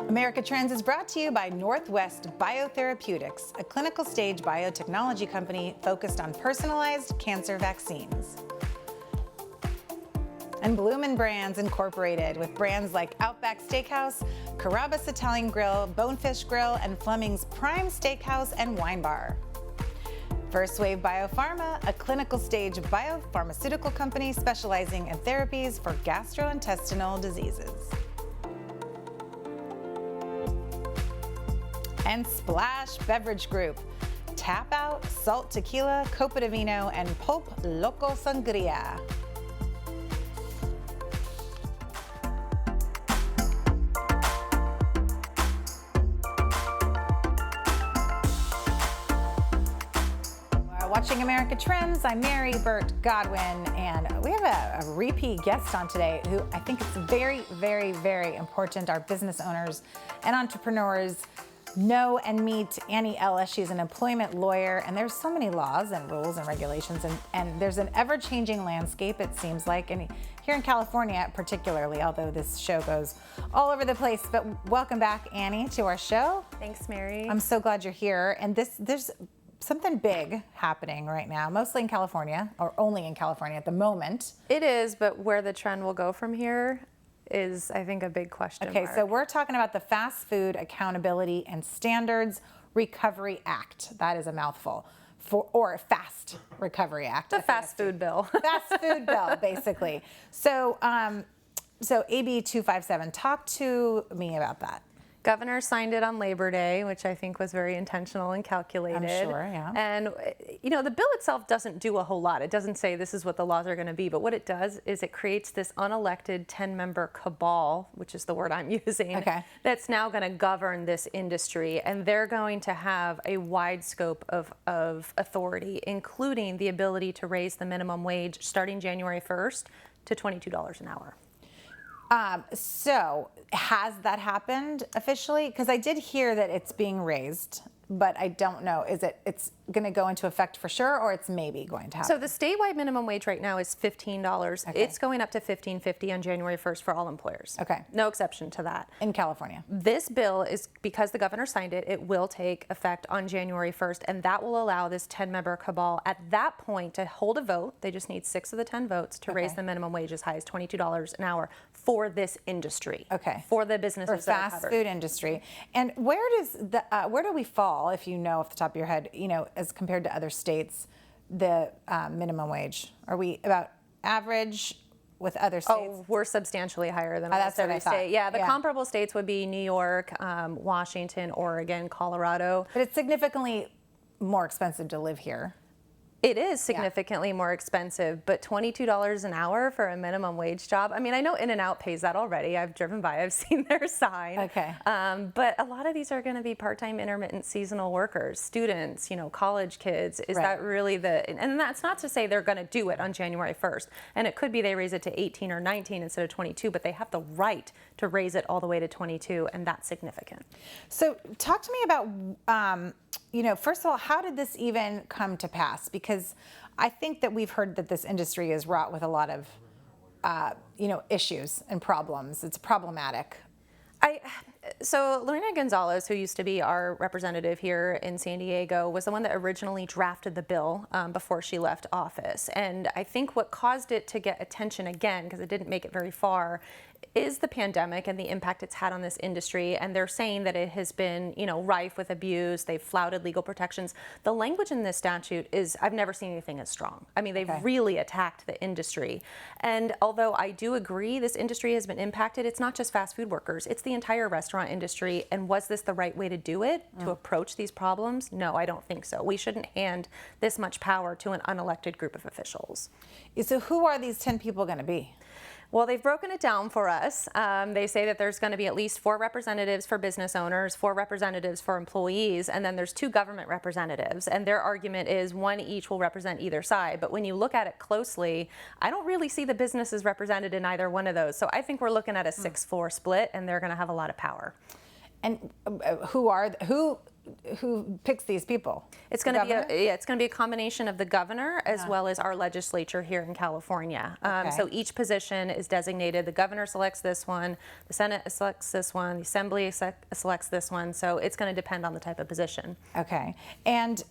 America Trends is brought to you by Northwest Biotherapeutics, a clinical stage biotechnology company focused on personalized cancer vaccines. And Bloomin' Brands Incorporated, with brands like Outback Steakhouse, Carrabba's Italian Grill, Bonefish Grill, and Fleming's Prime Steakhouse and Wine Bar. First Wave Biopharma, a clinical stage biopharmaceutical company specializing in therapies for gastrointestinal diseases. And Splash Beverage Group, Tap Out, Salt Tequila, Copa de Vino, and Pulp Loco Sangria. Watching America Trends, I'm Mary Burt Godwin, and we have a repeat guest on today who I think it's very, very, very important our business owners and entrepreneurs know and meet. Annie Ellis. She's an employment lawyer, and there's so many laws and rules and regulations, and there's an ever-changing landscape, it seems like, and here in California particularly, although this show goes all over the place. But welcome back, Annie, to our show. Thanks, Mary. I'm so glad you're here, and there's something big happening right now, mostly in California, or only in California at the moment. It is, but where the trend will go from here is, I think, a big question mark. So we're talking about the Fast Food Accountability and Standards Recovery Act. That is a mouthful. Or Fast Recovery Act. The fast food bill. Fast food bill, basically. So AB 257, talk to me about that. Governor signed it on Labor Day, which I think was very intentional and calculated. I'm sure, yeah. And, you know, the bill itself doesn't do a whole lot. It doesn't say this is what the laws are going to be, but what it does is it creates this unelected 10-member cabal, which is the word I'm using, that's now going to govern this industry. And they're going to have a wide scope of authority, including the ability to raise the minimum wage starting January 1st to $22 an hour. So has that happened officially? Because I did hear that it's being raised, but I don't know. It's going to go into effect for sure, or it's maybe going to happen? So the statewide minimum wage right now is $15. Okay. It's going up to $15.50 on January 1st for all employers. Okay. No exception to that. In California. This bill is, because the governor signed it, it will take effect on January 1st, and that will allow this 10-member cabal at that point to hold a vote. They just need 6 of the 10 votes to raise the minimum wage as high as $22 an hour for this industry. Okay. For the businesses for that are fast covered. food industry. And where do we fall, if you know off the top of your head, you know, as compared to other states, the minimum wage? Are we about average with other states? Oh, we're substantially higher than that's every what I thought. state. Yeah, the comparable states would be New York, Washington, Oregon, Colorado. But it's significantly more expensive to live here. It is significantly more expensive, but $22 an hour for a minimum wage job. I mean, I know In-N-Out pays that already. I've driven by, I've seen their sign. Okay. But a lot of these are going to be part-time, intermittent, seasonal workers, students, you know, college kids. Is that really and that's not to say they're going to do it on January 1st. And it could be they raise it to 18 or 19 instead of 22, but they have the right to raise it all the way to 22, and that's significant. So talk to me about, you know, first of all, how did this even come to pass? Because I think that we've heard that this industry is wrought with a lot of, you know, issues and problems. It's problematic. So Lorena Gonzalez, who used to be our representative here in San Diego, was the one that originally drafted the bill before she left office. And I think what caused it to get attention again, because it didn't make it very far, is the pandemic and the impact it's had on this industry. And they're saying that it has been, you know, rife with abuse. They've flouted legal protections. The language in this statute is, I've never seen anything as strong. I mean, they've really attacked the industry. And although I do agree this industry has been impacted, it's not just fast food workers, it's the entire restaurant industry. And was this the right way to do it, to approach these problems? No, I don't think so. We shouldn't hand this much power to an unelected group of officials. So who are these 10 people going to be? Well, they've broken it down for us. They say that there's going to be at least 4 representatives for business owners, 4 representatives for employees, and then there's 2 government representatives. And their argument is 1 each will represent either side. But when you look at it closely, I don't really see the businesses represented in either one of those. So I think we're looking at a 6-4 split, and they're going to have a lot of power. And who who picks these people? It's going to be it's going to be a combination of the governor as well as our legislature here in California. Okay. So each position is designated. The governor selects this one, the Senate selects this one, the Assembly selects this one. So it's going to depend on the type of position. Okay. And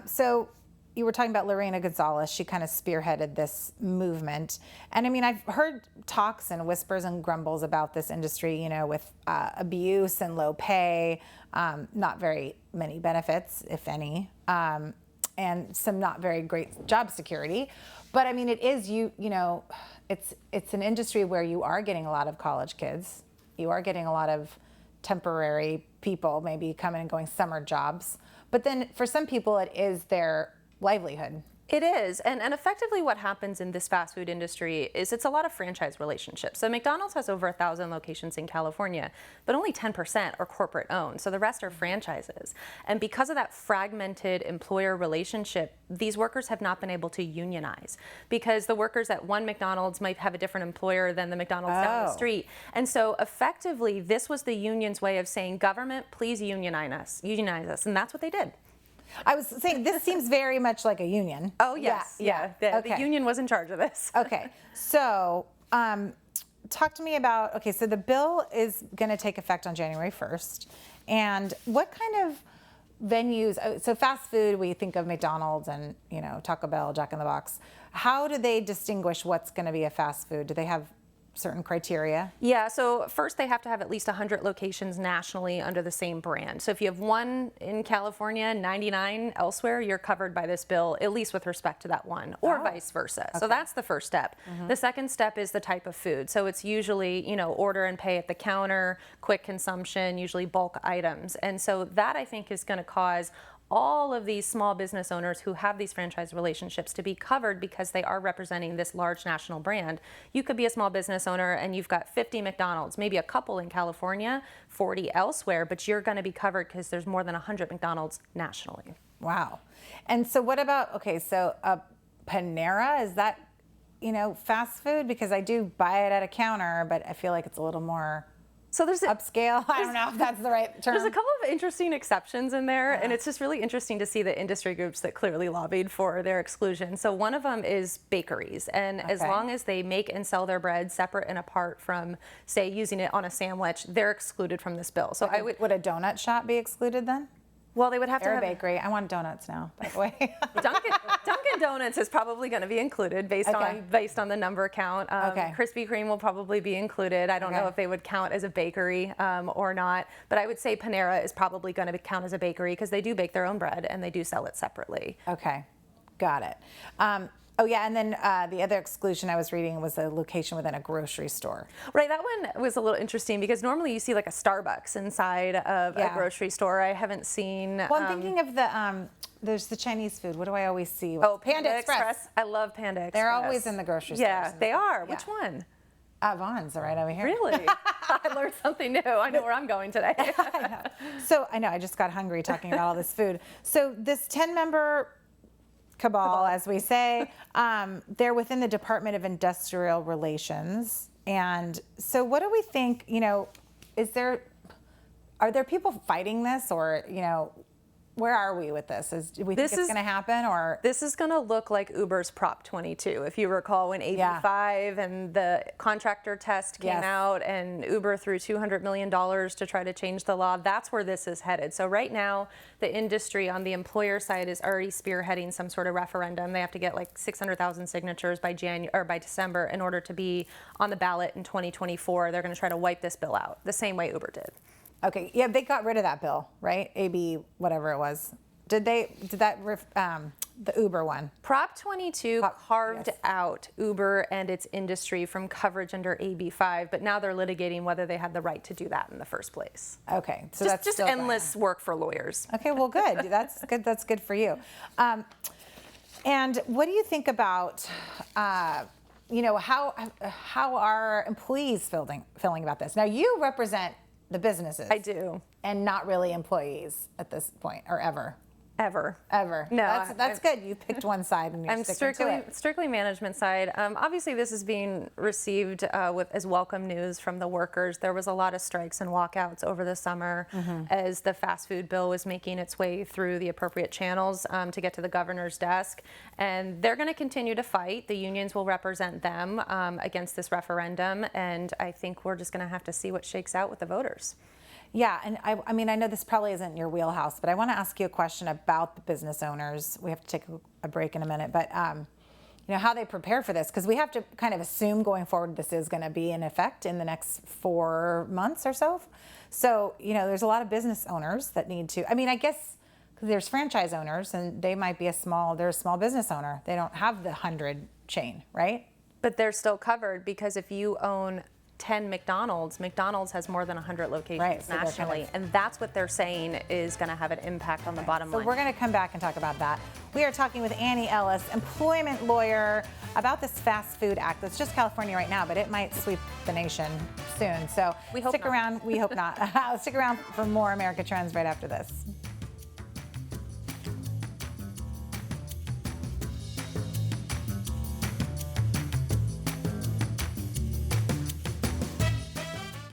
so you were talking about Lorena Gonzalez. She kind of spearheaded this movement. And I mean, I've heard talks and whispers and grumbles about this industry, you know, with abuse and low pay, not very many benefits, if any, and some not very great job security. But I mean, it is, you know, it's an industry where you are getting a lot of college kids. You are getting a lot of temporary people maybe coming and going summer jobs. But then for some people, it is their livelihood. It is, and effectively what happens in this fast food industry is it's a lot of franchise relationships. So McDonald's has over 1,000 locations in California, but only 10% are corporate owned, so the rest are franchises. And because of that fragmented employer relationship, these workers have not been able to unionize because the workers at one McDonald's might have a different employer than the McDonald's down the street. And so effectively, this was the union's way of saying, government, please unionize us, and that's what they did. I was saying, this seems very much like a union. Oh, yes. Yeah. The union was in charge of this. Okay. So talk to me about, okay, so the bill is going to take effect on January 1st. And what kind of venues, so fast food, we think of McDonald's and, you know, Taco Bell, Jack in the Box. How do they distinguish what's going to be a fast food? Do they have certain criteria? Yeah, so first they have to have at least 100 locations nationally under the same brand. So if you have one in California, 99 elsewhere, you're covered by this bill, at least with respect to that one, or vice versa. Okay. So that's the first step. The second step is the type of food. So it's usually, you know, order and pay at the counter, quick consumption, usually bulk items. And so that I think is going to cause all of these small business owners who have these franchise relationships to be covered because they are representing this large national brand. You could be a small business owner and you've got 50 McDonald's, maybe a couple in California, 40 elsewhere, but you're going to be covered because there's more than 100 McDonald's nationally. Wow. And so what about, okay, so Panera, is that, you know, fast food? Because I do buy it at a counter, but I feel like it's a little more upscale. I don't know if that's the right term. There's a couple of interesting exceptions in there, and it's just really interesting to see the industry groups that clearly lobbied for their exclusion. So one of them is bakeries, and as long as they make and sell their bread separate and apart from, say, using it on a sandwich, they're excluded from this bill. So like would a donut shop be excluded then? Well, they would have to have a bakery. I want donuts now, by the way. Dunkin' Donuts is probably going to be included based on the number count. Krispy Kreme will probably be included. I don't know if they would count as a bakery or not, but I would say Panera is probably going to count as a bakery because they do bake their own bread and they do sell it separately. Okay, got it. Oh yeah, and then the other exclusion I was reading was a location within a grocery store. Right, that one was a little interesting because normally you see like a Starbucks inside of a grocery store. I haven't seen. Well, I'm thinking of the there's the Chinese food. What do I always see? Oh, Panda Express. I love Panda Express. They're always in the grocery stores. Yeah, they are. Which one? Vaughn's right over here. Really? I learned something new. I know where I'm going today. I know. So I know I just got hungry talking about all this food. So this 10-member cabal, as we say, they're within the Department of Industrial Relations. And so what do we think, you know, are there people fighting this, or, you know, where are we with this? Do we think it's going to happen, or? This is going to look like Uber's Prop 22. If you recall when AB5 and the contractor test came out and Uber threw $200 million to try to change the law, that's where this is headed. So right now, the industry on the employer side is already spearheading some sort of referendum. They have to get like 600,000 signatures by December in order to be on the ballot in 2024. They're going to try to wipe this bill out the same way Uber did. Okay, yeah, they got rid of that bill, right? AB, whatever it was. Did the Uber one? Prop 22 carved out Uber and its industry from coverage under AB5, but now they're litigating whether they had the right to do that in the first place. Okay, so that's just endless work for lawyers. Okay, well, good. That's good. That's good for you. And what do you think about, you know, how are employees feeling about this? Now, you represent the businesses. I do. And not really employees at this point, or ever. Ever. No, that's good. You picked one side and you're I'm sticking to it. strictly management side. Obviously, this is being received as welcome news from the workers. There was a lot of strikes and walkouts over the summer as the fast food bill was making its way through the appropriate channels to get to the governor's desk. And they're going to continue to fight. The unions will represent them against this referendum. And I think we're just going to have to see what shakes out with the voters. Yeah, and I mean, I know this probably isn't your wheelhouse, but I want to ask you a question about the business owners. We have to take a break in a minute, but you know, how they prepare for this, because we have to kind of assume going forward this is going to be in effect in the next 4 months or so. So, you know, there's a lot of business owners that need to, I mean, I guess, because there's franchise owners and they might be they're a small business owner. They don't have the 100 chain, right? But they're still covered, because if you own 10 McDonald's has more than 100 locations so nationally, and that's what they're saying is going to have an impact on the bottom line. So we're going to come back and talk about that. We are talking with Annie Ellis, employment lawyer, about this Fast Food Act. It's just California right now, but it might sweep the nation soon. So we hope stick not. around. We hope not. Stick around for more America Trends right after this.